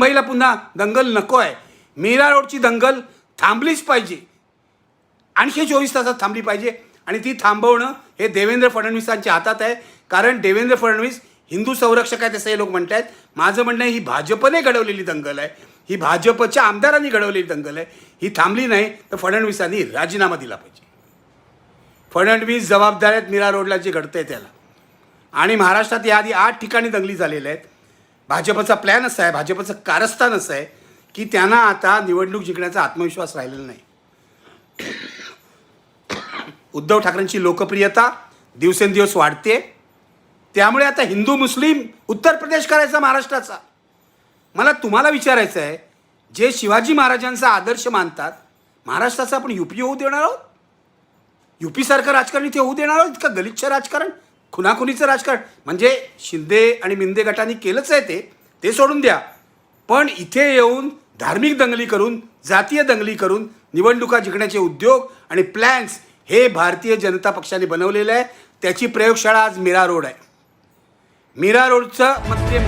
मुंबईला पुन्हा दंगल नको आहे. मीरा रोडची दंगल थांबलीच पाहिजे. आणखी 24 तासात थांबली पाहिजे आणि ती थांबवणं हे देवेंद्र फडणवीसांच्या हातात आहे. कारण देवेंद्र फडणवीस हिंदू संरक्षक आहेत असे लोक म्हणत आहेत. माझं म्हणणं आहे ही भाजपने घडवलेली दंगल आहे. ही भाजपच्या आमदारांनी घडवलेली दंगल आहे. ही थांबली नाही तर फडणवीसांनी राजीनामा दिला पाहिजे. फडणवीस जबाबदार आहेत मीरा रोडला जे घडतंय त्याला. आणि महाराष्ट्रात याआधी 8 ठिकाणी दंगली झालेल्या आहेत. भाजपचा प्लॅन असा आहे, भाजपचं कारस्थान असं आहे की त्यांना आता निवडणूक जिंकण्याचा आत्मविश्वास राहिलेला नाही. उद्धव ठाकरेंची लोकप्रियता दिवसेंदिवस वाढते. त्यामुळे आता हिंदू मुस्लिम उत्तर प्रदेश करायचा महाराष्ट्राचा. मला तुम्हाला विचारायचं आहे, जे शिवाजी महाराजांचा आदर्श मानतात महाराष्ट्राचा आपण यूपी होऊ देणार आहोत? यूपीसारखं राजकारण इथे होऊ देणार आहोत? इतकं गलिच्छ राजकारण, खुनाखुनीचं राजकारण. म्हणजे शिंदे आणि मिंदे गटांनी केलंच आहे ते सोडून द्या. पण इथे येऊन धार्मिक दंगली करून, जातीय दंगली करून निवडणुका जिंकण्याचे उद्योग आणि प्लॅन्स हे भारतीय जनता पक्षाने बनवलेलं आहे. त्याची प्रयोगशाळा आज मीरा रोड आहे. मीरा रोडचं मध्ये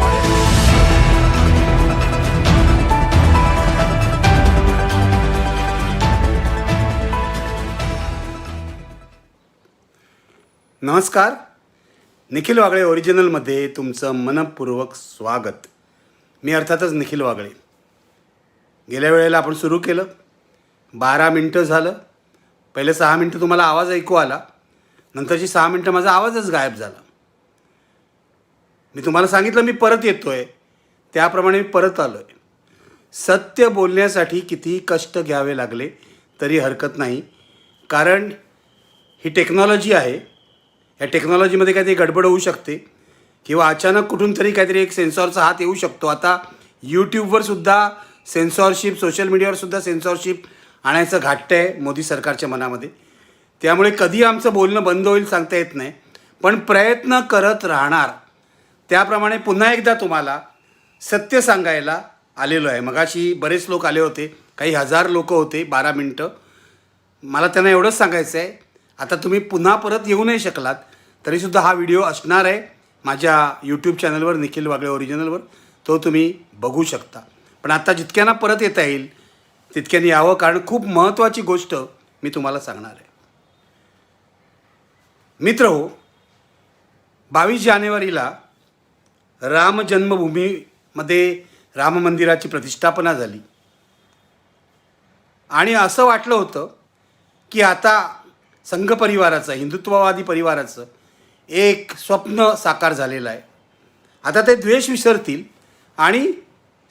नमस्कार. निखिल वागळे ओरिजिनलमध्ये तुमचं मनपूर्वक स्वागत. मी अर्थातच निखिल वागळे. गेल्या वेळेला आपण सुरू केलं, 12 मिनटं झालं. पहिले 6 मिनटं तुम्हाला आवाज ऐकू आला, नंतरची 6 मिनटं माझा आवाजच गायब झाला. मी तुम्हाला सांगितलं मी परत येतो आहे, त्याप्रमाणे मी परत आलो आहे. सत्य बोलण्यासाठी कितीही कष्ट घ्यावे लागले तरी हरकत नाही. कारण ही टेक्नॉलॉजी आहे. या टेक्नॉलॉजीमध्ये काहीतरी गडबड होऊ शकते किंवा अचानक कुठून तरी काहीतरी एक सेन्सॉरचा हात येऊ शकतो. आता यूट्यूबवर सुद्धा सेन्सॉरशिप, सोशल मीडियावर सुद्धा सेन्सॉरशिप आणायचं घाटतं आहे मोदी सरकारच्या मनामध्ये. त्यामुळे कधी आमचं बोलणं बंद होईल सांगता येत नाही, पण प्रयत्न करत राहणार. त्याप्रमाणे पुन्हा एकदा तुम्हाला सत्य सांगायला आलेलो आहे. मगाशी बरेच लोक आले होते, काही हजार लोक होते, 12 मिनटं. मला त्यांना एवढंच सांगायचं आहे, आता तुम्ही पुन्हा परत येऊ नाही शकलात तरीसुद्धा हा व्हिडिओ असणार आहे माझ्या यूट्यूब चॅनलवर, निखिल वागळे ओरिजिनलवर. तो तुम्ही बघू शकता. पण आता जितक्यांना परत येता येईल तितक्यांनी यावं, कारण खूप महत्त्वाची गोष्ट मी तुम्हाला सांगणार आहे. मित्रहो, 22 जानेवारीला राम जन्मभूमीमध्ये राम मंदिराची प्रतिष्ठापना झाली आणि असं वाटलं होतं की आता संघ परिवाराचं, हिंदुत्ववादी परिवाराचं एक स्वप्न साकार झालेलं आहे. आता ते द्वेष विसरतील आणि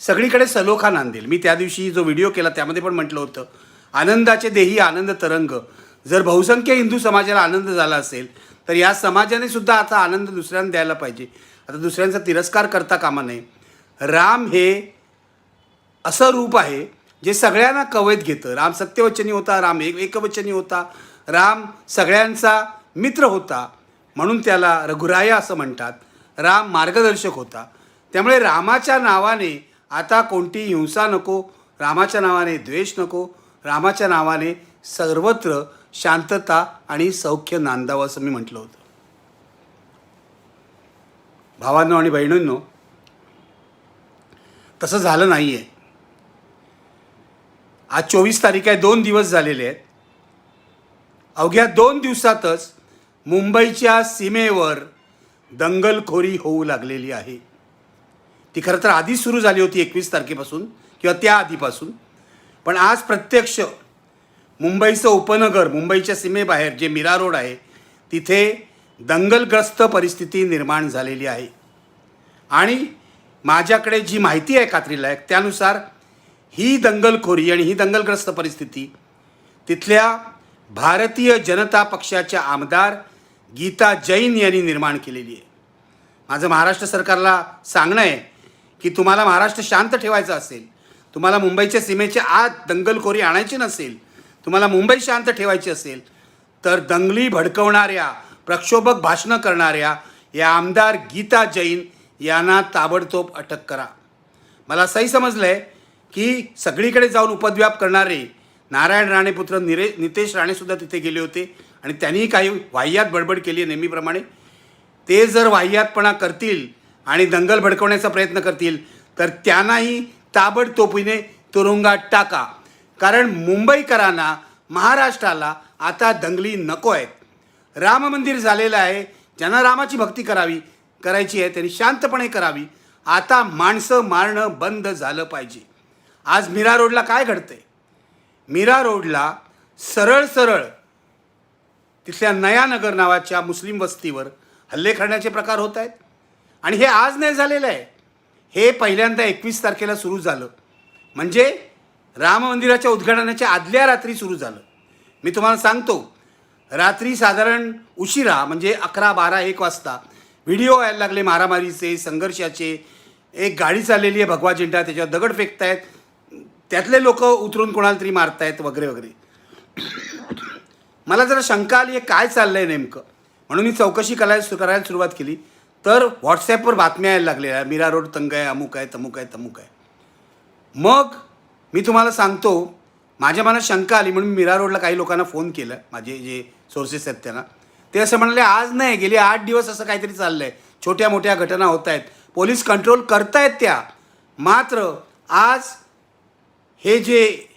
सगळीकडे सलोखा नांदेल. मी त्या दिवशी जो व्हिडिओ केला त्यामध्ये पण म्हटलं होतं, आनंदाचे देही आनंद तरंग. जर बहुसंख्य हिंदू समाजाला आनंद झाला असेल तर या समाजाने सुद्धा आता आनंद दुसऱ्यांना द्यायला पाहिजे. आता दुसऱ्यांचा तिरस्कार करता कामा नये. राम हे असं रूप आहे जे सगळ्यांना कवयत घेतं. राम सत्यवचनी होता, राम एकवचनी होता, राम सगळ्यांचा मित्र होता, म्हणून त्याला रघुराया असं म्हणतात. राम मार्गदर्शक होता. त्यामुळे रामाच्या नावाने आता कोणती हिंसा नको, रामाच्या नावाने द्वेष नको, रामाच्या नावाने सर्वत्र शांतता आणि सौख्य नांदावं असं मी म्हटलं होतं. भावांनो आणि बहिणींनो, तसं झालं नाही आहे. आज 24 तारीख आहे, 2 दिवस झालेले आहेत. अवघ्या 2 दिवसातच मुंबईच्या सीमेवर दंगलखोरी होऊ लागलेली आहे. ती खरं तर आधीच सुरू झाली होती 21 तारखेपासून किंवा त्या आधीपासून. पण आज प्रत्यक्ष मुंबईचं उपनगर, मुंबईच्या सीमेबाहेर जे मीरा रोड आहे तिथे दंगलग्रस्त परिस्थिती निर्माण झालेली आहे. आणि माझ्याकडे जी माहिती आहे खात्रीलायक त्यानुसार ही दंगलखोरी आणि ही दंगलग्रस्त परिस्थिती तिथल्या भारतीय जनता पक्षाच्या आमदार गीता जैन यांनी निर्माण केलेली आहे. माझं महाराष्ट्र सरकारला सांगणं आहे की तुम्हाला महाराष्ट्र शांत ठेवायचं असेल, तुम्हाला मुंबईच्या सीमेच्या आत दंगलखोरी आणायची नसेल, तुम्हाला मुंबई शांत ठेवायची असेल तर दंगली भडकवणाऱ्या, प्रक्षोभक भाषणं करणाऱ्या या आमदार गीता जैन यांना ताबडतोब अटक करा. मला असंही समजलं आहे की सगळीकडे जाऊन उपद्व्याप करणारे नारायण राणेपुत्र नितेश राणेसुद्धा तिथे गेले होते आणि त्यांनी काही वाह्यात बडबड केली नेहमीप्रमाणे. ते जर वाह्यातपणा करतील आणि दंगल भडकवण्याचा प्रयत्न करतील तर त्यांनाही ताबडतोबीने तुरुंगात टाका. कारण मुंबईकरांना, महाराष्ट्राला आता दंगली नको आहेत. राम मंदिर झालेलं आहे. ज्यांना रामाची भक्ती करायची आहे त्यांनी शांतपणे करावी. आता माणसं मारणं बंद झालं पाहिजे. आज मीरा रोडला काय घडतंय? मीरा रोडला सरळ सरळ तिथल्या नयानगर नावाच्या मुस्लिम वस्तीवर हल्ले करण्याचे प्रकार होत आहेत. आणि हे आज नाही झालेलं आहे. हे पहिल्यांदा 21 तारखेला सुरू झालं. म्हणजे राम मंदिराच्या उद्घाटनाच्या आदल्या रात्री सुरू झालं. मी तुम्हाला सांगतो, रात्री साधारण उशिरा म्हणजे 11, 12, 1 वाजता व्हिडिओ यायला लागले मारामारीचे, संघर्षाचे. एक गाडी चाललेली आहे भगवा झेंडा, त्याच्यावर दगड फेकतायत, त्यातले लोक उतरून कोणाला तरी मारतायत वगैरे वगैरे. मला जरा शंका आली आहे काय चाललं आहे नेमकं. म्हणून मी चौकशी करायला सुरुवात केली. तर व्हॉट्सॲपवर बातम्या यायला लागल्या, मीरा रोड तंग आहे, अमुक आहे, तमुक आहे, तमुक आहे. मग मी तुम्हाला सांगतो, माझ्या मनात शंका आली म्हणून मीरा रोडला काही लोकांना फोन केला, माझे जे सोर्सेस आहेत त्यांना. ते असं म्हणाले आज नाही, गेले 8 दिवस असं काहीतरी चाललं आहे, छोट्या मोठ्या घटना होत आहेत, पोलीस कंट्रोल करतायत त्या. मात्र आज हे जे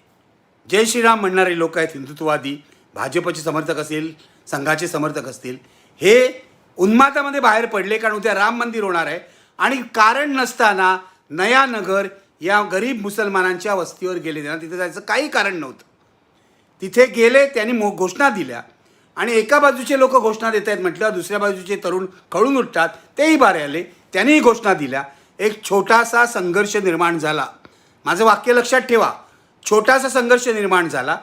जय श्रीराम म्हणणारे लोक आहेत, हिंदुत्ववादी, भाजपचे समर्थक असतील, संघाचे समर्थक असतील, हे उन्मादामध्ये बाहेर पडले. कारण उद्या राम मंदिर होणार आहे आणि कारण नसताना नयानगर या गरीब मुसलमानांच्या वस्तीवर गेले. त्यांना तिथे जायचं काही कारण नव्हतं. तिथे गेले, त्यांनी घोषणा दिल्या आणि एका बाजूचे लोक घोषणा देत आहेत म्हटल्यावर दुसऱ्या बाजूचे तरुण कळून उठतात, तेही बाहेर आले, त्यांनीही घोषणा दिल्या. एक छोटासा संघर्ष निर्माण झाला. माझं वाक्य लक्षात ठेवा, छोटासा संघर्ष निर्माण झाला.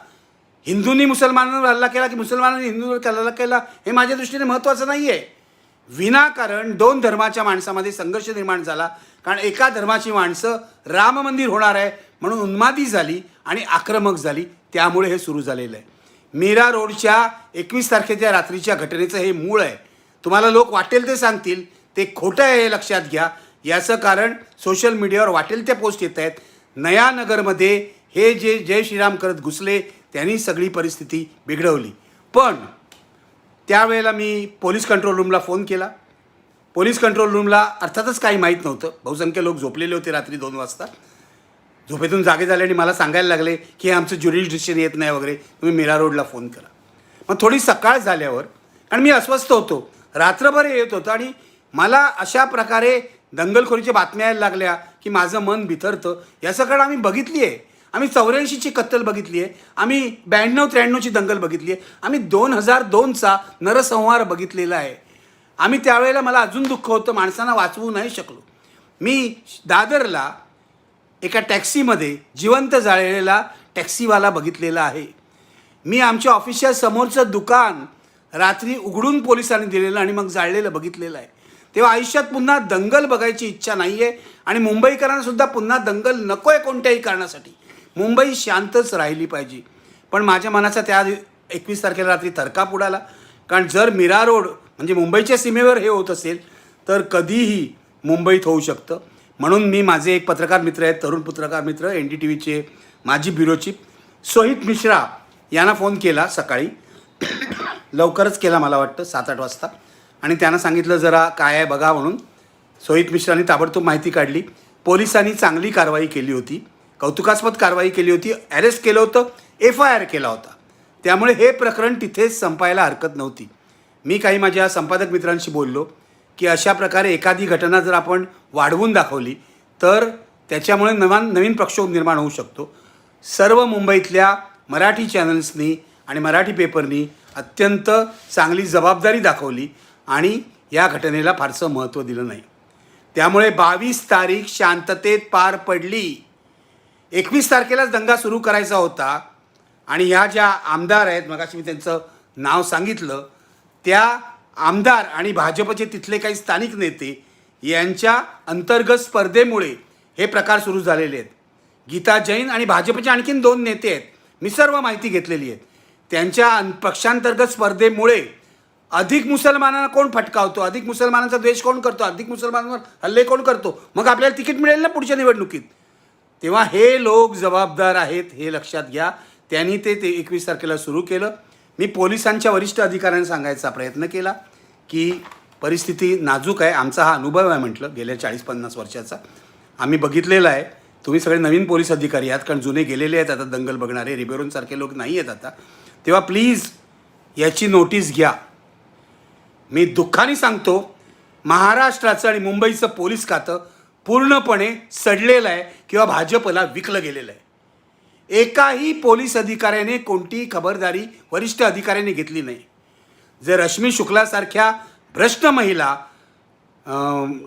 हिंदूंनी मुसलमानांवर हल्ला केला की मुसलमानांनी हिंदूंवर हल्ला केला हे माझ्या दृष्टीने महत्त्वाचं नाही आहे. विनाकारण 2 धर्माच्या माणसामध्ये संघर्ष निर्माण झाला. कारण एका धर्माची माणसं राम मंदिर होणार आहे म्हणून उन्मादी झाली आणि आक्रमक झाली. त्यामुळे हे सुरू झालेलं आहे. मीरा रोडच्या 21 तारखेच्या रात्रीच्या घटनेचं हे मूळ आहे. तुम्हाला लोक वाटेल ते सांगतील, ते खोटं आहे हे लक्षात घ्या. याचं कारण सोशल मीडियावर वाटेल त्या पोस्ट येत आहेत. नयानगरमध्ये हे जे जय श्रीराम करत घुसले त्यांनी सगळी परिस्थिती बिघडवली. पण त्यावेळेला मी पोलीस कंट्रोल रूमला फोन केला. पोलीस कंट्रोल रूमला अर्थातच काही माहीत नव्हतं. बहुसंख्य लोक झोपलेले होते रात्री 2 वाजता. झोपेतून जागे झाले आणि मला सांगायला लागले की हे आमचं ज्युरिडिक्शन येत नाही वगैरे, तुम्ही मीरा रोडला फोन करा. मग थोडी सकाळ झाल्यावर, आणि मी अस्वस्थ होतो, रात्रभर येत होतं आणि मला अशा प्रकारे दंगलखोरीच्या बातम्या यायला लागल्या की माझं मन बिथरतं. या सगळं आम्ही बघितली आहे. आम्ही 84ची कत्तल बघितली आहे, आम्ही 92-93ची दंगल बघितली आहे, आम्ही 2002चा नरसंहार बघितलेला आहे. आम्ही त्यावेळेला मला अजून दुःख होतं, माणसांना वाचवू नाही शकलो. मी दादरला एका टॅक्सीमध्ये जिवंत जाळलेला टॅक्सीवाला बघितलेला आहे. मी आमच्या ऑफिसच्या समोरचं दुकान रात्री उघडून पोलिसांनी दिलेलं आणि मग जाळलेलं बघितलेलं आहे. तेव्हा आयुष्यात पुन्हा दंगल बघायची इच्छा नाही आहे आणि मुंबईकरांनासुद्धा पुन्हा दंगल नको आहे कोणत्याही कारणासाठी. मुंबई शांतच राहिली पाहिजे. पण माझ्या मनाचा त्या 21 तारखेला रात्री थरकाप उडाला. कारण जर मीरा रोड म्हणजे मुंबईच्या सीमेवर हे होत असेल तर कधीही मुंबईत होऊ शकतं. म्हणून मी माझे एक पत्रकार मित्र आहेत, तरुण पत्रकार मित्र, NDTVचे माजी ब्युरो चीफ सोहित मिश्रा यांना फोन केला सकाळी. लवकरच केला मला वाटतं 7-8 वाजता. आणि त्यांना सांगितलं जरा काय आहे बघा म्हणून. सोहित मिश्रांनी ताबडतोब माहिती काढली. पोलिसांनी चांगली कारवाई केली होती, कौतुकास्पद कारवाई केली होती, अरेस्ट केलं होतं, FIR केला होता. त्यामुळे हे प्रकरण तिथेच संपायला हरकत नव्हती. मी काही माझ्या संपादक मित्रांशी बोललो की अशा प्रकारे एखादी घटना जर आपण वाढवून दाखवली तर त्याच्यामुळे नवीन प्रक्षोभ निर्माण होऊ शकतो. सर्व मुंबईतल्या मराठी चॅनल्सनी आणि मराठी पेपरनी अत्यंत चांगली जबाबदारी दाखवली आणि या घटनेला फारसं महत्त्व दिलं नाही. त्यामुळे 22 तारीख शांततेत पार पडली. 21 तारखेलाच दंगा सुरू करायचा होता आणि ह्या ज्या आमदार आहेत, मगाशी मी त्यांचं नाव सांगितलं, त्या आमदार आणि भाजपचे तिथले काही स्थानिक नेते यांच्या अंतर्गत स्पर्धेमुळे हे प्रकार सुरू झालेले आहेत. गीता जैन आणि भाजपचे आणखीन 2 नेते आहेत, मी सर्व माहिती घेतलेली आहे. त्यांच्या पक्षांतर्गत स्पर्धेमुळे अधिक मुसलमानांना कोण फटकावतो, अधिक मुसलमानांचा द्वेष कोण करतो, अधिक मुसलमानांवर हल्ले कोण करतो, मग आपल्याला तिकीट मिळेल ना पुढच्या निवडणुकीत. तेव्हा हे लोक जबाबदार आहेत हे लक्षात घ्या. त्यांनी ते 21 तारखेला सुरू केलं. मी पोलिसांच्या वरिष्ठ अधिकाऱ्यांना सांगायचा प्रयत्न केला की परिस्थिती नाजूक आहे. आमचा हा अनुभव आहे म्हटलं गेल्या 40-50 वर्षाचा, आम्ही बघितलेला आहे. तुम्ही सगळे नवीन पोलीस अधिकारी आहात, कारण जुने गेलेले आहेत आता दंगल बघणारे, रिबेरोनसारखे लोक नाही आहेत आता, तेव्हा प्लीज याची नोटीस घ्या. मी दुःखाने सांगतो, महाराष्ट्राचं आणि मुंबईचं पोलीस खातं पूर्णपणे सडलेलं आहे किंवा भाजपला विकलं गेलेलं आहे. एकाही पोलीस अधिकाऱ्याने कोणतीही खबरदारी वरिष्ठ अधिकाऱ्याने घेतली नाही. जर रश्मी शुक्लासारख्या भ्रष्ट महिला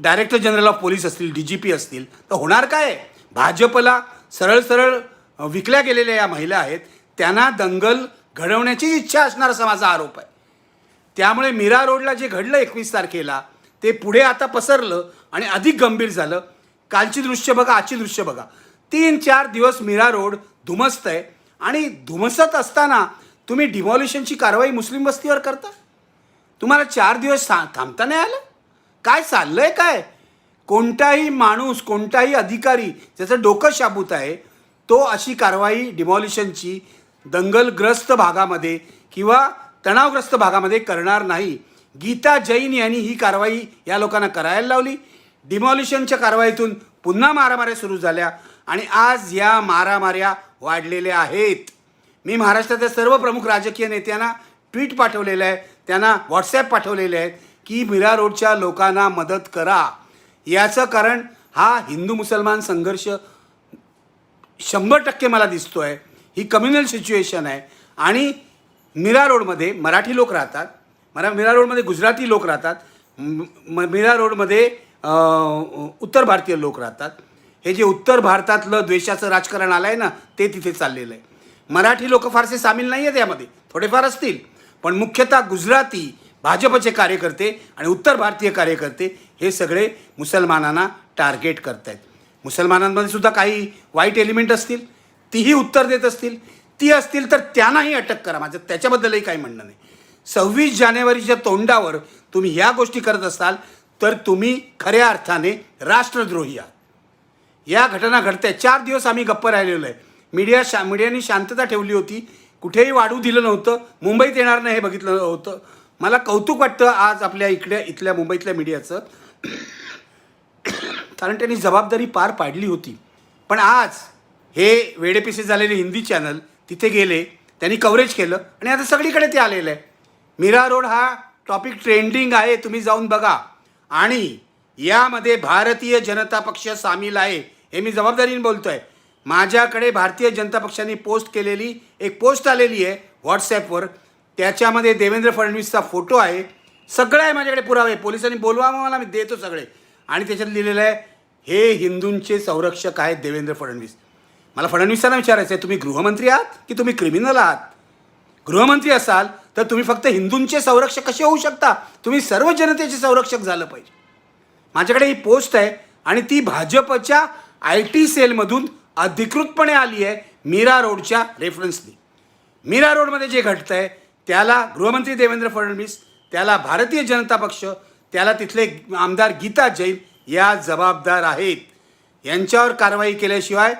डायरेक्टर जनरल ऑफ पोलीस असतील, DGP असतील, तर होणार काय? भाजपला सरळ सरळ विकल्या गेलेल्या या महिला आहेत, त्यांना दंगल घडवण्याची इच्छा असणार असा माझा आरोप आहे. त्यामुळे मीरा रोडला जे घडलं 21 तारखेला ते पुढे आता पसरलं आणि अधिक गंभीर झालं. कालची दृश्य बघा, आजची दृश्य बघा. 3-4 दिवस मीरा रोड धुमसत आहे आणि धुमसत असताना तुम्ही डिमॉलिशनची कारवाई मुस्लिम वस्तीवर करता. तुम्हाला 4 दिवस थांबता नाही आलं? काय चाललंय काय? कोणताही माणूस, कोणताही अधिकारी ज्याचं डोकं शाबूत आहे तो अशी कारवाई डिमॉलिशनची दंगलग्रस्त भागामध्ये किंवा तणावग्रस्त भागामध्ये करणार नाही. गीता जैन यांनी ही कारवाई या लोकांना करायला लावली. डिमॉलिशनच्या कारवाईतून पुन्हा मारामाऱ्या सुरू झाल्या आणि आज या मारामाऱ्या वाढलेल्या आहेत. मी महाराष्ट्राच्या सर्व प्रमुख राजकीय नेत्यांना ट्विट पाठवलेलं आहे, त्यांना व्हॉट्सॲप पाठवलेले आहेत की मीरा रोडच्या लोकांना मदत करा. याचं कारण हा हिंदू मुसलमान संघर्ष 100% मला दिसतो आहे. ही कम्युनल सिच्युएशन आहे आणि मीरा रोडमध्ये मराठी लोक राहतात, मीरा रोडमध्ये गुजराती लोक राहतात, मीरा रोडमध्ये उत्तर भारतीय लोक राहतात. हे जे उत्तर भारतातलं द्वेषाचं राजकारण आलं आहे ना, ते तिथे चाललेलं आहे. मराठी लोक फारसे सामील नाही आहेत यामध्ये, थोडेफार असतील, पण मुख्यतः गुजराती भाजपचे कार्यकर्ते आणि उत्तर भारतीय कार्यकर्ते हे सगळे मुसलमानांना टार्गेट करत आहेत. मुसलमानांमध्ये सुद्धा काही वाईट एलिमेंट असतील, तीही उत्तर देत असतील, ती असतील तर त्यांनाही अटक करा. माझं त्याच्याबद्दलही काही म्हणणं नाही. 26 जानेवारीच्या तोंडावर तुम्ही ह्या गोष्टी करत असाल तर तुम्ही खऱ्या अर्थाने राष्ट्रद्रोही आहात. या घटना घडत आहेत. 4 दिवस आम्ही गप्प राहिलेलो आहे. मीडियाने शांतता ठेवली होती, कुठेही वाढू दिलं नव्हतं, मुंबईत येणार नाही हे बघितलं होतं. मला कौतुक वाटतं आज आपल्या इथल्या मुंबईतल्या मीडियाचं, कारण त्यांनी जबाबदारी पार पाडली होती. पण आज हे वेडेपिसे झालेले हिंदी चॅनल तिथे गेले, त्यांनी कव्हरेज केलं आणि आता सगळीकडे ते आलेलं आहे. मीरा रोड हा टॉपिक ट्रेंडिंग आहे, तुम्ही जाऊन बघा. आणि यामध्ये भारतीय जनता पक्ष सामील आहे, हे मी जबाबदारीने बोलतो आहे. माझ्याकडे भारतीय जनता पक्षाने पोस्ट केलेली एक पोस्ट आलेली आहे व्हॉट्सॲपवर, त्याच्यामध्ये देवेंद्र फडणवीसचा फोटो आहे, सगळं आहे माझ्याकडे पुरावे. पोलिसांनी बोलवा मला, मी देतो सगळे. आणि त्याच्यात लिहिलेलं आहे हे हिंदूंचे संरक्षक आहेत देवेंद्र फडणवीस. मला फडणवीसांना विचारायचं आहे, तुम्ही गृहमंत्री आहात की तुम्ही क्रिमिनल आहात? गृहमंत्री असाल तर तुम्ही फक्त हिंदूंचे संरक्षक कसे होऊ शकता? तुम्ही सर्व जनतेचे संरक्षक झालं पाहिजे. माझ्याकडे ही पोस्ट आहे आणि ती भाजपच्या IT सेलमधून अधिकृतपणे आली आहे मीरा रोडच्या रेफरन्सनी. मीरा रोडमध्ये जे घडतं आहे त्याला गृहमंत्री देवेंद्र फडणवीस, त्याला भारतीय जनता पक्ष, त्याला तिथले आमदार गीता जैन या जबाबदार आहेत. यांच्यावर कारवाई केल्याशिवाय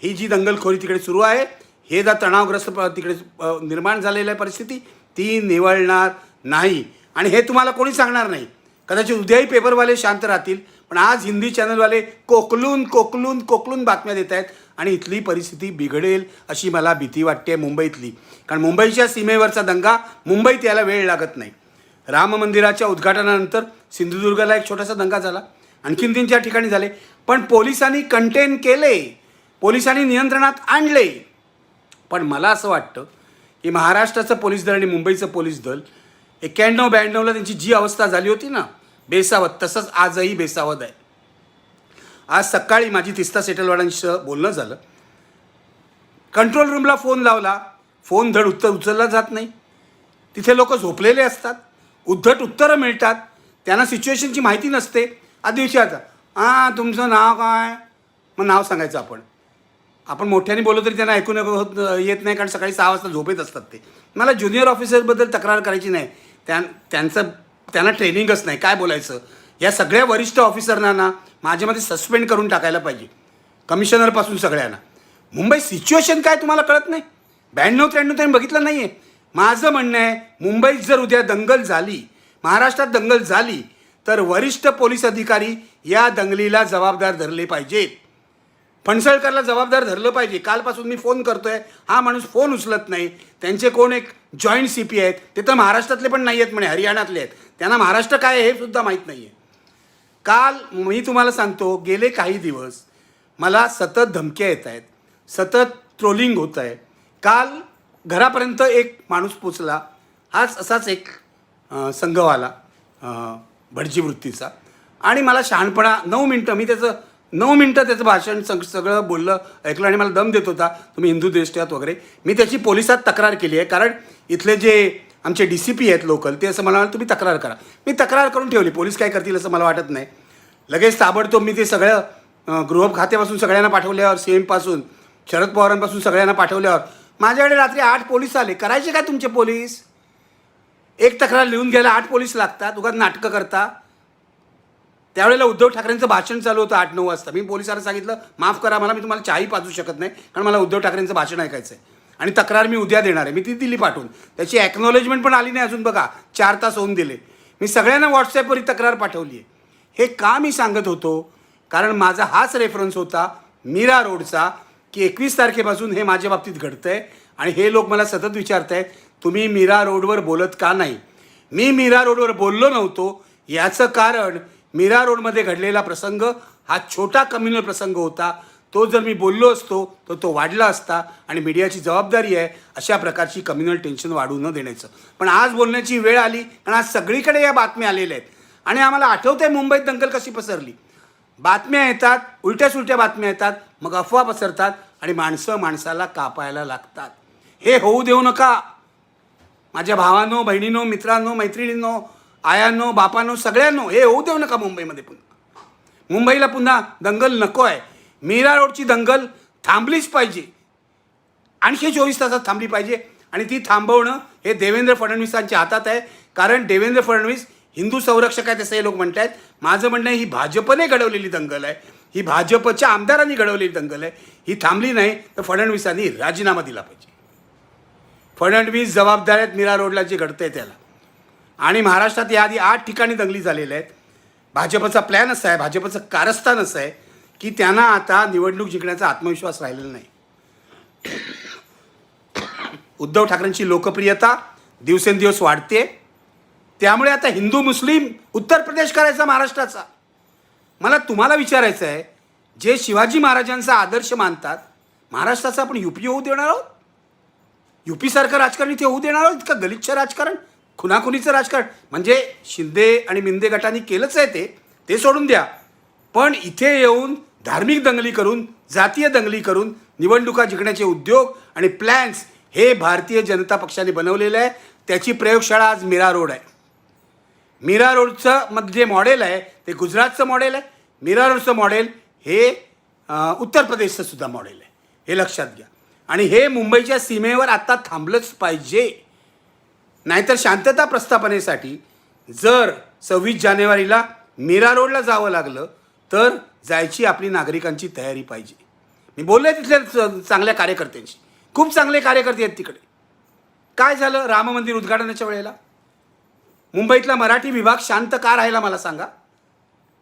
ही जी दंगलखोरी तिकडे सुरू आहे, हे जर तणावग्रस्त तिकडे निर्माण झालेली आहे परिस्थिती, ती निवळणार नाही. आणि हे तुम्हाला कोणी सांगणार नाही. कदाचित उद्याही पेपरवाले शांत राहतील, पण आज हिंदी चॅनलवाले कोकलून बातम्या देत आहेत आणि इथली परिस्थिती बिघडेल अशी मला भीती वाटते मुंबईतली. कारण मुंबईच्या सीमेवरचा दंगा मुंबईत यायला वेळ लागत नाही. राम मंदिराच्या उद्घाटनानंतर सिंधुदुर्गला एक छोटासा दंगा झाला, आणखीन 3-4 ठिकाणी झाले, पण पोलिसांनी कंटेन केले, पोलिसांनी नियंत्रणात आणले. पण मला असं वाटतं की महाराष्ट्राचं पोलीस दल आणि मुंबईचं पोलीस दल 91-92ला त्यांची जी अवस्था झाली होती ना बेसावत, तसंच आजही बेसावत आहे. आज सकाळी माझी तिस्ता सेटलवाड्यांशी बोलणं झालं. कंट्रोल रूमला फोन लावला, फोन धड उचलला जात नाही. तिथे लोक झोपलेले असतात, उद्धट उत्तरं मिळतात, त्यांना सिच्युएशनची माहिती नसते. आधी विचारता तुमचं नाव काय, मग नाव सांगायचं. आपण मोठ्याने बोललो तरी त्यांना ऐकून येत नाही, कारण सकाळी 6 वाजता झोपेत असतात ते. मला ज्युनियर ऑफिसरबद्दल तक्रार करायची नाही, त्यांना ट्रेनिंगच नाही काय बोलायचं. या सगळ्या वरिष्ठ ऑफिसरना माझ्यामध्ये सस्पेंड करून टाकायला पाहिजे, कमिशनरपासून सगळ्यांना. मुंबई सिच्युएशन काय तुम्हाला कळत नाही? 92-93 त्यांनी बघितलं नाही आहे. माझं म्हणणं आहे, मुंबईत जर उद्या दंगल झाली, महाराष्ट्रात दंगल झाली, तर वरिष्ठ पोलीस अधिकारी या दंगलीला जबाबदार धरले पाहिजेत. फणसळकरला जबाबदार धरलं पाहिजे. कालपासून मी फोन करतोय, हा माणूस फोन उचलत नाही. त्यांचे कोण एक जॉईंट CP आहेत, ते तर महाराष्ट्रातले पण नाही आहेत म्हणे, हरियाणातले आहेत. त्यांना महाराष्ट्र काय आहे हे सुद्धा माहीत नाही आहे. काल मी तुम्हाला सांगतो, गेले काही दिवस मला सतत धमक्या येत आहेत, सतत ट्रोलिंग होत आहे. काल घरापर्यंत एक माणूस पोचला, हाच असाच एक संघवाला भटजी वृत्तीचा, आणि मला शहाणपणा 9 मिनटं त्याचं भाषण सगळं बोललं, ऐकलं, आणि मला दम देत होता, तुम्ही हिंदू देश आहात वगैरे. मी त्याची पोलिसात तक्रार केली आहे, कारण इथले जे आमचे DCP आहेत लोकल, ते असं मला म्हणाले तुम्ही तक्रार करा. मी तक्रार करून ठेवली. पोलीस काय करतील असं मला वाटत नाही. लगेच ताबडतोब मी ते सगळं गृह खात्यापासून सगळ्यांना पाठवल्यावर, CM पासून शरद पवारांपासून सगळ्यांना पाठवल्यावर माझ्याकडे रात्री 8 पोलीस आले. करायचे काय तुमचे पोलीस? एक तक्रार लिहून घ्यायला 8 पोलीस लागतात, उगाच नाटकं करता. त्यावेळेला उद्धव ठाकरेंचं भाषण चालू होतं 8-9 वाजता. मी पोलिसांना सांगितलं, माफ करा मला, मी तुम्हाला चहाही पाजू शकत नाही, कारण मला उद्धव ठाकरेंचं भाषण ऐकायचं आहे, आणि तक्रार मी उद्या देणार आहे. मी ती दिली पाठवून. त्याची ॲक्नॉलेजमेंट पण आली नाही अजून. बघा, 4 तास होऊन दिले. मी सगळ्यांना व्हॉट्सॲपवर तक्रार पाठवली आहे. हे का मी सांगत होतो? कारण माझा हाच रेफरन्स होता मीरा रोडचा, की 21 तारखेपासून हे माझ्या बाबतीत घडतं आहे, आणि हे लोक मला सतत विचारत आहेत तुम्ही मीरा रोडवर बोलत का नाही. मी मीरा रोडवर बोललो नव्हतो. याचं कारण मीरा रोडमध्ये घडलेला प्रसंग हा छोटा कम्युनल प्रसंग होता. तो जर मी बोललो असतो तर तो वाढला असता, आणि मीडियाची जबाबदारी आहे अशा प्रकारची कम्युनल टेन्शन वाढू न देण्याचं. पण आज बोलण्याची वेळ आली, कारण आज सगळीकडे या बातम्या आलेल्या आहेत, आणि आम्हाला आठवतं आहे मुंबईत दंगल कशी पसरली. बातम्या येतात, उलट्या सुलट्या बातम्या येतात, मग अफवा पसरतात, आणि माणसं माणसाला कापायला लागतात. हे होऊ देऊ नका. माझ्या भावांनो, बहिणींनो, मित्रांनो, मैत्रिणींनो, आयांनो, बापांनो, सगळ्यांनो, हे होऊ देऊ नका मुंबईमध्ये. पुन्हा मुंबईला पुन्हा दंगल नको आहे. मीरा रोडची दंगल थांबलीच पाहिजे, आणखी 24 तासात थांबली पाहिजे, आणि ती थांबवणं हे देवेंद्र फडणवीसांच्या हातात आहे. कारण देवेंद्र फडणवीस हिंदू संरक्षक आहेत असं हे लोक म्हणत आहेत. माझं म्हणणं आहे, ही भाजपने घडवलेली दंगल आहे, ही भाजपच्या आमदारांनी घडवलेली दंगल आहे. ही थांबली नाही तर फडणवीसांनी राजीनामा दिला पाहिजे. फडणवीस जबाबदार आहेत मीरा रोडला जे घडतंय त्याला. आणि महाराष्ट्रात याआधी 8 ठिकाणी दंगली झालेल्या आहेत. भाजपचा प्लॅन असा आहे, भाजपचं कारस्थान असं आहे की त्यांना आता निवडणूक जिंकण्याचा आत्मविश्वास राहिलेला नाही. उद्धव ठाकरेंची लोकप्रियता दिवसेंदिवस वाढते. त्यामुळे आता हिंदू मुस्लिम उत्तर प्रदेश करायचा महाराष्ट्राचा. मला तुम्हाला विचारायचं आहे, जे शिवाजी महाराजांचा आदर्श मानतात, महाराष्ट्राचा आपण UP होऊ देणार आहोत? UP सारखं राजकारण इथे होऊ देणार आहोत? इतकं गलिच्छ राजकारण, खुनाखुनीचं राजकारण. म्हणजे शिंदे आणि मिंदे गटांनी केलंच आहे ते सोडून द्या. पण इथे येऊन धार्मिक दंगली करून, जातीय दंगली करून निवडणुका जिंकण्याचे उद्योग आणि प्लॅन्स हे भारतीय जनता पक्षाने बनवलेलं आहे. त्याची प्रयोगशाळा आज मीरा रोड आहे. मीरा रोडचं जे मॉडेल आहे ते गुजरातचं मॉडेल आहे. मीरा रोडचं मॉडेल हे उत्तर प्रदेशचं सुद्धा मॉडेल आहे, हे लक्षात घ्या. आणि हे मुंबईच्या सीमेवर आत्ता थांबलंच पाहिजे. नाहीतर शांतता प्रस्थापनेसाठी जर 26 जानेवारीला मीरा रोडला जावं लागलं तर जायची आपली नागरिकांची तयारी पाहिजे. मी बोललो आहे तिथल्या चांगल्या कार्यकर्त्यांशी, खूप चांगले कार्यकर्ते आहेत तिकडे. काय झालं राम मंदिर उद्घाटनाच्या वेळेला? मुंबईतला मराठी विभाग शांत का राहिला मला सांगा?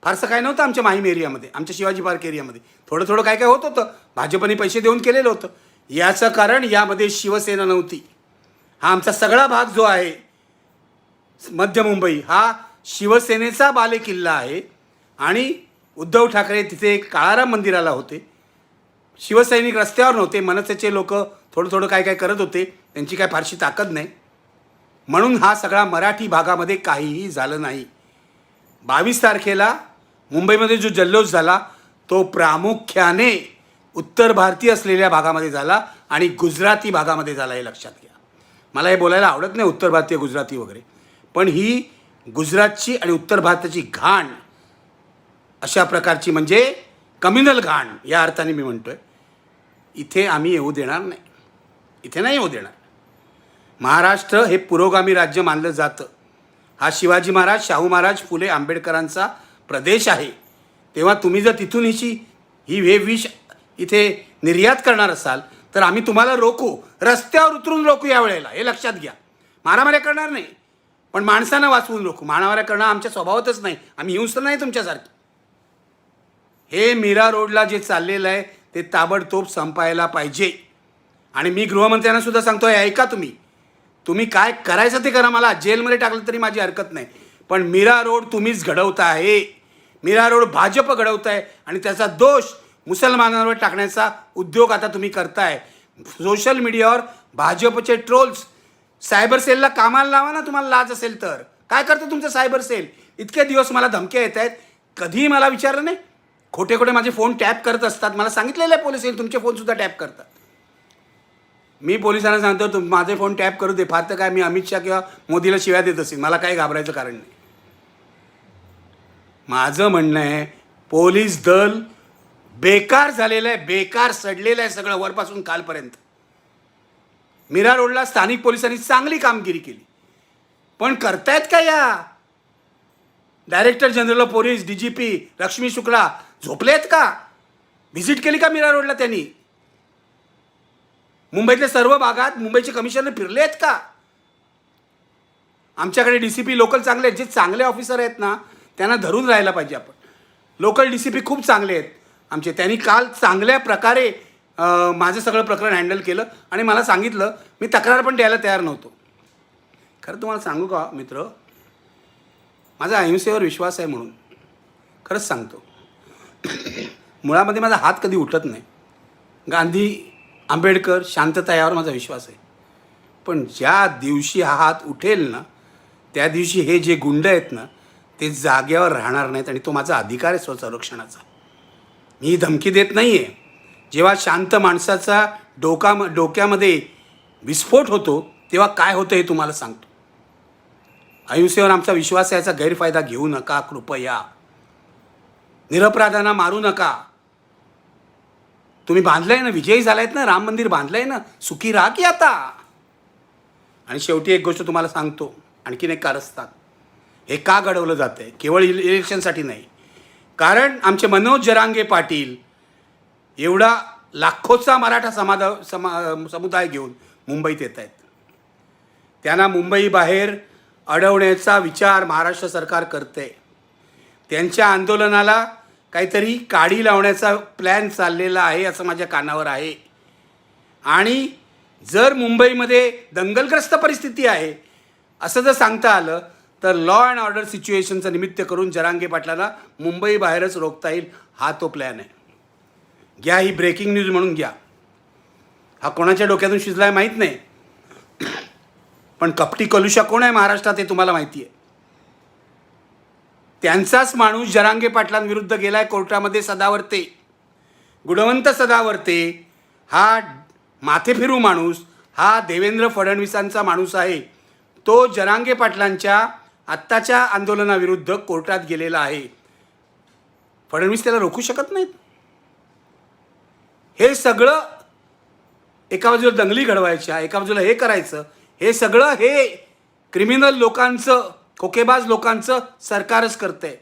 फारसं काय नव्हतं आमच्या माहीम एरियामध्ये, आमच्या शिवाजी पार्क एरियामध्ये थोडं थोडं काय काय होत होतं. भाजपने पैसे देऊन केलेलं होतं. याचं कारण यामध्ये शिवसेना नव्हती. हा आमचा सगळा भाग जो आहे मध्य मुंबई हा शिवसेनेचा बालेकिल्ला आहे. आणि उद्धव ठाकरे तिथे काळाराम मंदिराला होते. शिवसैनिक रस्त्यावर नव्हते. मनसेचे लोक थोडं थोडं काय काय करत होते. त्यांची काय फारशी ताकद नाही. म्हणून हा सगळा मराठी भागामध्ये काहीही झालं नाही. 22 तारखेला मुंबईमध्ये जो जल्लोष झाला तो प्रामुख्याने उत्तर भारतीय असलेल्या भागामध्ये झाला आणि गुजराती भागामध्ये झाला, हे लक्षात घ्या. मला हे बोलायला आवडत नाही उत्तर भारतीय गुजराती वगैरे, पण ही गुजरातची आणि उत्तर भारताची घाण अशा प्रकारची, म्हणजे कम्युनल घाण या अर्थाने मी म्हणतोय, इथे आम्ही येऊ देणार नाही. इथे नाही येऊ देणार. महाराष्ट्र हे पुरोगामी राज्य मानलं जातं. हा शिवाजी महाराज, शाहू महाराज, फुले, आंबेडकरांचा प्रदेश आहे. तेव्हा तुम्ही जर तिथून हे विष इथे निर्यात करणार असाल तर आम्ही तुम्हाला रोखू, रस्त्यावर उतरून रोखू या वेळेला, हे लक्षात घ्या. मारामाऱ्या करणार नाही, पण माणसांना वाचवून रोखू. मारामाऱ्या करणं आमच्या स्वभावातच नाही. आम्ही हिंसक नाही तुमच्यासारखी. हे मीरा रोडला जे चाललेलं आहे ते ताबडतोब संपायला पाहिजे. आणि मी गृहमंत्र्यांना सुद्धा सांगतो आहे, ऐका तुम्ही काय करायचं ते करा, मला जेलमध्ये टाकलं तरी माझी हरकत नाही, पण मीरा रोड तुम्हीच घडवता आहे. मीरा रोड भाजप घडवत आहे आणि त्याचा दोष मुसलमानांवर टाकण्याचा उद्योग आता तुम्ही करताय. सोशल मीडियावर भाजपचे ट्रोल्स, सायबर सेलला कामाला लावा ना, तुम्हाला लाज असेल तर. काय करतं तुमचं सायबर सेल? इतके दिवस मला धमक्या येत आहेत, कधीही मला विचारलं नाही. खोटे खोटे माझे फोन टॅप करत असतात. मला सांगितलेलं आहे पोलिस तुमचे फोनसुद्धा टॅप करतात. मी पोलिसांना सांगतो माझे फोन टॅप करू दे, फार तर काय मी अमित शाह किंवा मोदीला शिव्या देत असेल, मला काही घाबरायचं कारण नाही. माझं म्हणणं आहे पोलीस दल बेकार झालेलं आहे, बेकार सडलेलं आहे सगळं वरपासून खालपर्यंत. मीरा रोडला स्थानिक पोलिसांनी चांगली कामगिरी केली, पण करतायत का या director general of police DGP Lakshmi Shukla झोपलेत का? व्हिजिट केली का मीरा रोडला त्यांनी? मुंबईतल्या सर्व भागात मुंबईचे कमिशनर फिरले आहेत का? आमच्याकडे DCP लोकल चांगले आहेत, जे चांगले ऑफिसर आहेत ना त्यांना धरून राहायला पाहिजे आपण. लोकल DCP खूप चांगले आहेत आमचे. त्यांनी काल चांगल्या प्रकारे माझं सगळं प्रकरण हँडल केलं आणि मला सांगितलं, मी तक्रार पण द्यायला तयार नव्हतो. खरं तुम्हाला सांगू का मित्र, माझा अहिंसेवर विश्वास आहे म्हणून खरंच सांगतो. मुळामध्ये माझा हात कधी उठत नाही. गांधी, आंबेडकर, शांतता यावर माझा विश्वास आहे. पण ज्या दिवशी हा हात उठेल ना, त्या दिवशी हे जे गुंड आहेत ना ते जाग्यावर राहणार नाहीत आणि तो माझा अधिकार आहे स्वसंरक्षणाचा. मी धमकी देत नाही आहे. जेव्हा शांत माणसाचा डोक्यामध्ये विस्फोट होतो तेव्हा काय होतं हे तुम्हाला सांगतो. अहिंसेवर आमचा विश्वास आहे, याचा गैरफायदा घेऊ नका कृपया. निरपराधांना मारू नका. तुम्ही बांधलंय ना, विजयी झालायत ना, राम मंदिर बांधलंय ना, सुखी राहा की आता. आणि शेवटी एक गोष्ट तुम्हाला सांगतो, आणखीन एक कारस्थान. हे का घडवलं जातं आहे? केवळ इलेक्शनसाठी नाही. कारण आमचे मनोज जरांगे पाटील एवढा लाखोचा मराठा समुदाय घेऊन मुंबईत येत आहेत. त्यांना मुंबई बाहेर अडवण्याचा विचार महाराष्ट्र सरकार करते. त्यांच्या आंदोलनाला काहीतरी काडी लावण्याचा प्लॅन चाललेला आहे असं माझ्या कानावर आहे. आणि जर मुंबईमध्ये दंगलग्रस्त परिस्थिती आहे असं जर सांगता आलं तर लॉ अँड ऑर्डर सिच्युएशनचं निमित्त करून जरांगे पाटलाला मुंबई बाहेरच रोखता येईल, हा तो प्लॅन आहे. घ्या, ही ब्रेकिंग न्यूज म्हणून घ्या. हा कोणाच्या डोक्यातून शिजला आहे माहीत नाही, पण कपटी कलुषा कोण आहे महाराष्ट्रात हे तुम्हाला माहिती आहे. त्यांचाच माणूस जरांगे पाटलांविरुद्ध गेलाय कोर्टामध्ये. सदावर्ते, गुणवंत सदावर्ते हा माथे फिरू माणूस, हा देवेंद्र फडणवीसांचा माणूस आहे. तो जरांगे पाटलांच्या आत्ताच्या आंदोलनाविरुद्ध कोर्टात गेलेला आहे. फडणवीस त्याला रोखू शकत नाहीत. हे सगळं एका बाजूला दंगली घडवायच्या, एका बाजूला हे करायचं, हे सगळं हे क्रिमिनल लोकांचं, खोकेबाज लोकांचं सरकारच करतंय.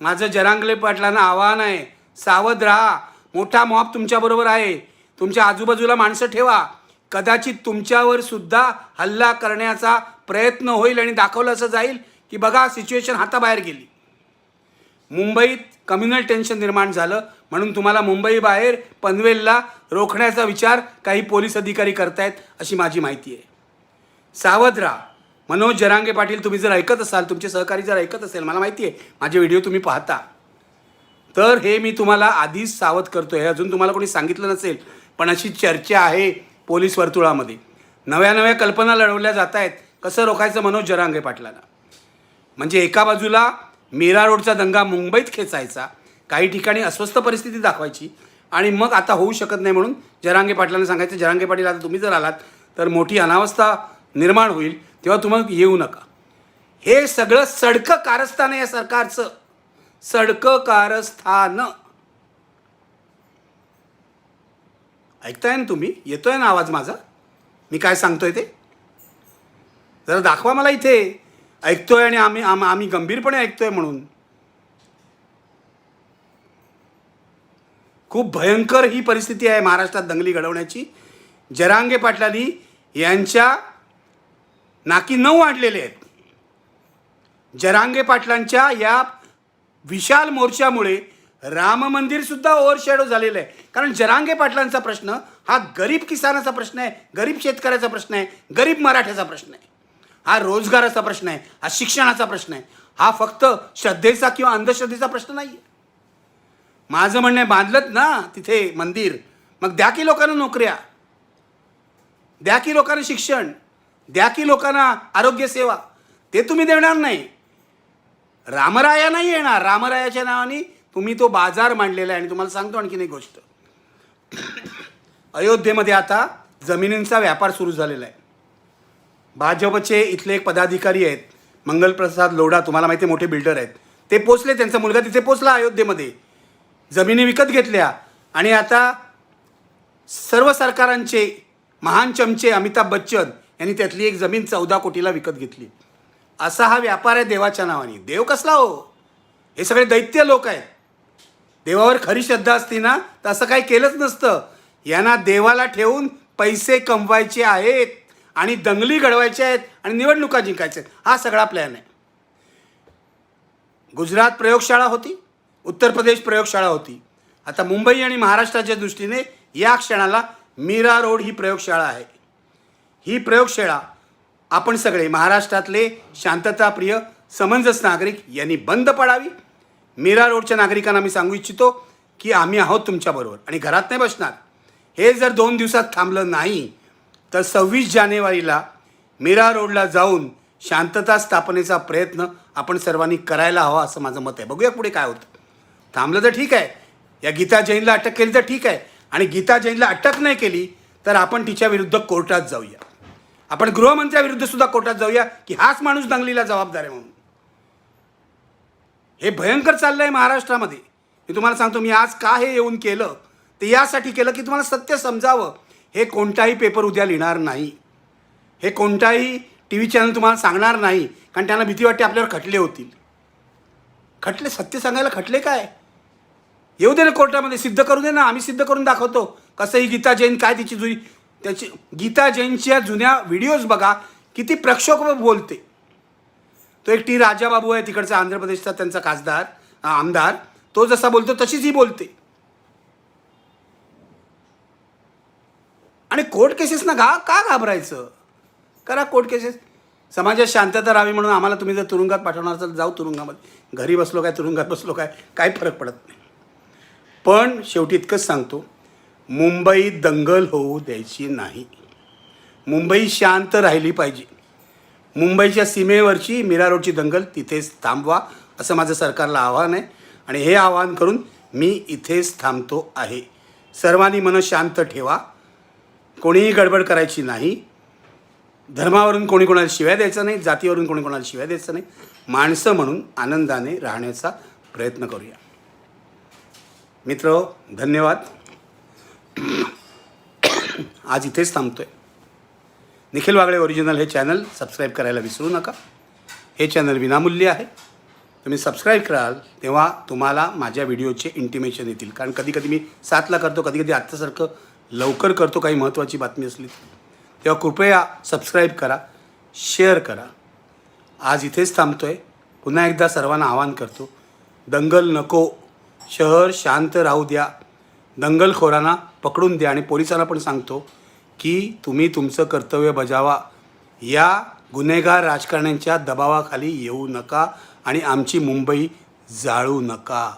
माझं जरांगे पाटलांना आव्हान आहे, सावध राहा. मोठा मॉब तुमच्याबरोबर आहे. तुमच्या आजूबाजूला माणसं ठेवा. कदाचित तुमच्यावर सुद्धा हल्ला करण्याचा प्रयत्न होईल आणि दाखवलं असं जाईल की बघा सिच्युएशन हाताबाहेर गेली. मुंबईत कम्युनल टेन्शन निर्माण झालं म्हणून तुम्हाला मुंबई बाहेर पनवेलला रोखण्याचा विचार काही पोलीस अधिकारी करतायत अशी माझी माहिती आहे. सावध राहा. मनोज जरांगे पाटील, तुम्ही जर ऐकत असाल, तुमचे सहकारी जर ऐकत असेल, मला माहिती आहे माझे व्हिडिओ तुम्ही पाहता, तर हे मी तुम्हाला आधीच सावध करतो आहे. अजून तुम्हाला कोणी सांगितलं नसेल, पण अशी चर्चा आहे पोलीस वर्तुळामध्ये. नव्या नव्या कल्पना लढवल्या जात आहेत कसं रोखायचं मनोज जरांगे पाटलांना. म्हणजे एका बाजूला मीरा रोडचा दंगा मुंबईत खेचायचा, काही ठिकाणी अस्वस्थ परिस्थिती दाखवायची आणि मग आता होऊ शकत नाही म्हणून जरांगे पाटलांना सांगायचं, जरांगे पाटील आता तुम्ही जर आलात तर मोठी अनावस्था निर्माण होईल, तेव्हा तुम्हाला येऊ नका. हे सगळं सडकं कारस्थान आहे या सरकारचं, सडकं कारस्थान. ऐकताय ना तुम्ही? येतोय ना आवाज माझा? मी काय सांगतोय ते जरा दाखवा मला इथे. ऐकतोय आणि आम्ही गंभीरपणे ऐकतोय म्हणून. खूप भयंकर ही परिस्थिती आहे महाराष्ट्रात दंगली घडवण्याची. जरांगे पाटलांनी यांच्या नाकी 9 वाढलेले आहेत. जरांगे पाटलांच्या या विशाल मोर्चामुळे राम मंदिर सुद्धा ओव्हरशॅडो झालेलं आहे. कारण जरांगे पाटलांचा प्रश्न हा गरीब किसानाचा प्रश्न आहे, गरीब शेतकऱ्याचा प्रश्न आहे, गरीब मराठ्याचा प्रश्न आहे, हा रोजगाराचा प्रश्न आहे, हा शिक्षणाचा प्रश्न आहे. हा फक्त श्रद्धेचा किंवा अंधश्रद्धेचा प्रश्न नाही आहे. माझं म्हणणं आहे, बांधलत ना तिथे मंदिर, मग द्या की लोकांना नोकऱ्या, द्या की लोकांना शिक्षण, द्या की लोकांना आरोग्य सेवा. ते तुम्ही देणार नाही. रामराया नाही येणार. रामरायाच्या नावाने तुम्ही तो बाजार मांडलेला आहे. आणि तुम्हाला सांगतो आणखीन एक गोष्ट, अयोध्येमध्ये आता जमिनींचा व्यापार सुरू झालेला आहे. भाजपचे इथले एक पदाधिकारी आहेत, मंगलप्रसाद लोढा, तुम्हाला माहिती आहे, मोठे बिल्डर आहेत. ते पोचले, त्यांचा मुलगा तिथे पोचला अयोध्येमध्ये, जमिनी विकत घेतल्या. आणि आता सर्व सरकारांचे महान चमचे अमिताभ बच्चन यांनी त्यातली एक जमीन 14 कोटीला विकत घेतली. असा हा व्यापार आहे देवाच्या नावाने. देव कसला हो? हे सगळे दैत्य लोक आहेत. देवावर खरी श्रद्धा असती ना तर असं काही केलंच नसतं. यांना देवाला ठेवून पैसे कमवायचे आहेत आणि दंगली घडवायच्या आहेत आणि निवडणुका जिंकायच्या आहेत. हा सगळा प्लॅन आहे. गुजरात प्रयोगशाळा होती, उत्तर प्रदेश प्रयोगशाळा होती. आता मुंबई आणि महाराष्ट्राच्या दृष्टीने या क्षणाला मीरा रोड ही प्रयोगशाळा आहे. ही प्रयोगशाळा आपण सगळे महाराष्ट्रातले शांतताप्रिय समंजस नागरिक यांनी बंद पाडावी. मीरा रोडच्या नागरिकांना मी सांगू इच्छितो की आम्ही आहोत तुमच्याबरोबर आणि घरात नाही बसणार. हे जर 2 दिवसात थांबलं नाही तर 26 जानेवारीला मीरा रोडला जाऊन शांतता स्थापनेचा प्रयत्न आपण सर्वांनी करायला हवा असं माझं मत आहे. बघूया पुढे काय होतं. थांबलं तर ठीक आहे, या गीता जैनला अटक केली तर ठीक आहे, आणि गीता जैनला अटक नाही केली तर आपण तिच्या विरुद्ध कोर्टात जाऊया. आपण गृहमंत्र्याविरुद्ध सुद्धा कोर्टात जाऊया की हाच माणूस दंगलीला जबाबदार आहे म्हणून. हे भयंकर चाललं आहे महाराष्ट्रामध्ये. मी तुम्हाला सांगतो, मी आज का हे येऊन केलं ते यासाठी केलं की तुम्हाला सत्य समजावं. हे कोणताही पेपर उद्या लिहिणार नाही, हे कोणताही टी व्ही चॅनल तुम्हाला सांगणार नाही, कारण त्यांना भीती वाटते आपल्यावर खटले होतील. खटले, सत्य सांगायला खटले काय? येऊ दे ना कोर्टामध्ये, सिद्ध करू दे ना, आम्ही सिद्ध करून दाखवतो. कसं ही गीता जैन काय तिची जुनी, त्याची गीता जैनच्या जुन्या व्हिडिओज बघा, किती प्रक्षोभ बोलते. तो एक टी राजाबाबू आहे तिकडचा आंध्र प्रदेशचा, त्यांचा खासदार आमदार, तो जसा बोलतो तशीच ही बोलते. आणि कोर्ट केसेस ना का घाबरायचं? करा कोर्ट केसेस. समाजात शांतता राहावी म्हणून आम्हाला तुम्ही जर तुरुंगात पाठवणार असाल जाऊ तुरुंगामध्ये. घरी बसलो काय तुरुंगात बसलो काय, काही फरक पडत नाही. पण शेवटी इतकंच सांगतो, मुंबईत दंगल होऊ द्यायची नाही. मुंबई शांत राहिली पाहिजे. मुंबईच्या सीमेवरची मीरा रोडची दंगल तिथेच थांबवा असं माझं सरकारला आव्हान आहे. आणि हे आवाहन करून मी इथेच थांबतो आहे. सर्वांनी मन शांत ठेवा, कोणीही गडबड करायची नाही. धर्मावरून कोणी कोणाला शिव्या द्यायचं नाही, जातीवरून कोणी कोणाला शिव्या द्यायचं नाही. माणसं म्हणून आनंदाने राहण्याचा प्रयत्न करूया. मित्र, धन्यवाद. आज इथेच थांबतो आहे. निखिल वागळे ओरिजिनल हे चॅनल सबस्क्राईब करायला विसरू नका. हे चॅनल विनामूल्य आहे. तुम्ही सबस्क्राईब कराल तेव्हा तुम्हाला माझ्या व्हिडिओचे इंटिमेशन येतील. कारण कधी कधी मी 7ला करतो, कधी कधी आत्तासारखं लवकर करतो काही महत्त्वाची बातमी असली तेव्हा कृपया सबस्क्राईब करा, शेअर करा. आज इथेच थांबतो आहे. पुन्हा एकदा सर्वांना आवाहन करतो, दंगल नको, शहर शांत राहू द्या, दंगलखोरांना पकडून द्या. आणि पोलिसांना पण सांगतो की तुम्ही तुमचं कर्तव्य बजावा. या गुन्हेगार राजकारण्यांच्या दबावाखाली येऊ नका आणि आमची मुंबई जाळू नका.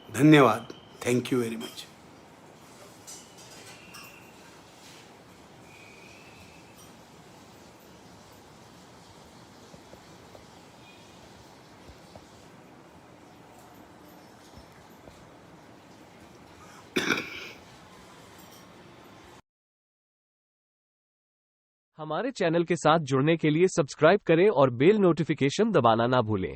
धन्यवाद. Thank you very much. हमारे चैनल के साथ जुड़ने के लिए सब्सक्राइब करें और बेल नोटिफिकेशन दबाना ना भूलें।